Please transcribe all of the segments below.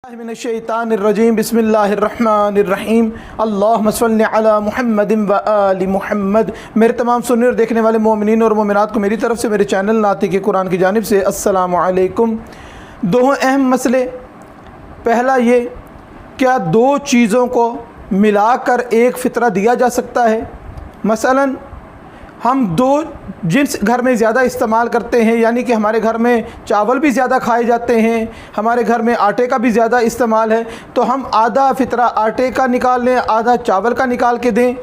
मिनश्शैतानिर्रजीम बिस्मिल्लाहिर्रहमानिर्रहीम अल्लाहुम्मा सल्लि अला मुहम्मदिन व आलि मुहम्मद। मेरे तमाम सुनने और देखने वाले मोमिनीन और मोमिनात को मेरी तरफ से, मेरे चैनल नातिक़ कुरान की जानिब से अस्सलामु अलैकुम। दो अहम मसले। पहला ये, क्या दो चीज़ों को मिलाकर एक फ़ितरा दिया जा सकता है? मसलन हम दो जिन्स घर में ज़्यादा इस्तेमाल करते हैं, यानी कि हमारे घर में चावल भी ज़्यादा खाए जाते हैं, हमारे घर में आटे का भी ज़्यादा इस्तेमाल है, तो हम आधा फ़ितरा आटे का निकाल लें, आधा चावल का निकाल के दें।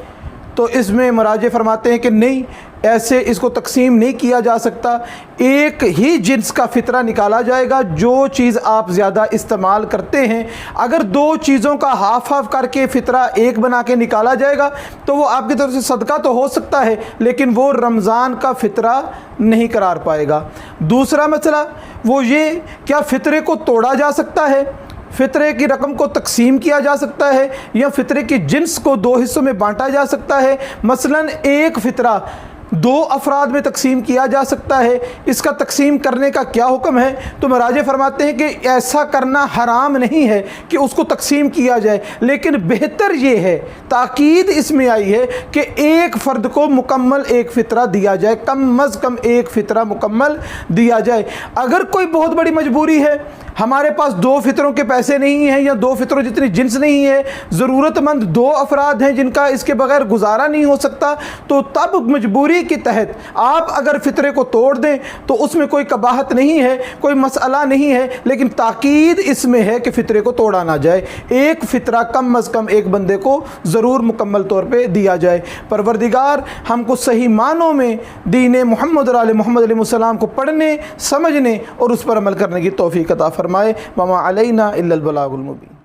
तो इसमें मराजे फरमाते हैं कि नहीं, ऐसे इसको तकसीम नहीं किया जा सकता। एक ही जिन्स का फ़ितरा निकाला जाएगा। जो चीज़ आप ज़्यादा इस्तेमाल करते हैं, अगर दो चीज़ों का हाफ हाफ करके फ़ितरा एक बना के निकाला जाएगा तो वो आपकी तरफ से सदका तो हो सकता है, लेकिन वो रमज़ान का फ़ितरा नहीं करार पाएगा। दूसरा मसला वो ये, क्या फ़ितरे को तोड़ा जा सकता है? फ़ितरे की रकम को तकसीम किया जा सकता है, या फ़ितरे की जिन्स को दो हिस्सों में बांटा जा सकता है? मसलन एक फ़ितरा दो अफराद में तकसीम किया जा सकता है, इसका तकसीम करने का क्या हुक्म है? तो मराजे फरमाते हैं कि ऐसा करना हराम नहीं है कि उसको तकसीम किया जाए, लेकिन बेहतर ये है, ताकीद इसमें आई है कि एक फ़र्द को मुकम्मल एक फ़ितरा दिया जाए, कम अज़ कम एक फ़ितरा मुकम्मल दिया जाए। अगर कोई बहुत बड़ी मजबूरी है, हमारे पास दो फ़ितरों के पैसे नहीं हैं, या दो फ़ितरों जितनी जिन्स नहीं है, ज़रूरतमंद दो अफराद हैं जिनका इसके बगैर गुजारा नहीं हो सकता, तो तब मजबूरी के तहत आप अगर फ़ितरे को तोड़ दें तो उसमें कोई कबाहत नहीं है, कोई मसला नहीं है, लेकिन ताकीद इसमें है कि फ़ितरे को तोड़ा ना जाए। एक फ़ितरा कम अज़ कम एक बंदे को ज़रूर मुकम्मल तौर पे दिया जाए। परवरदिगार हमको सही मानों में दीन मोहम्मद और आले मोहम्मद अलैहिस्सलाम को पढ़ने, समझने और उस पर अमल करने की तौफीक अता फरमाए। वमा अलैना इल्लल बलागुल मुबीन।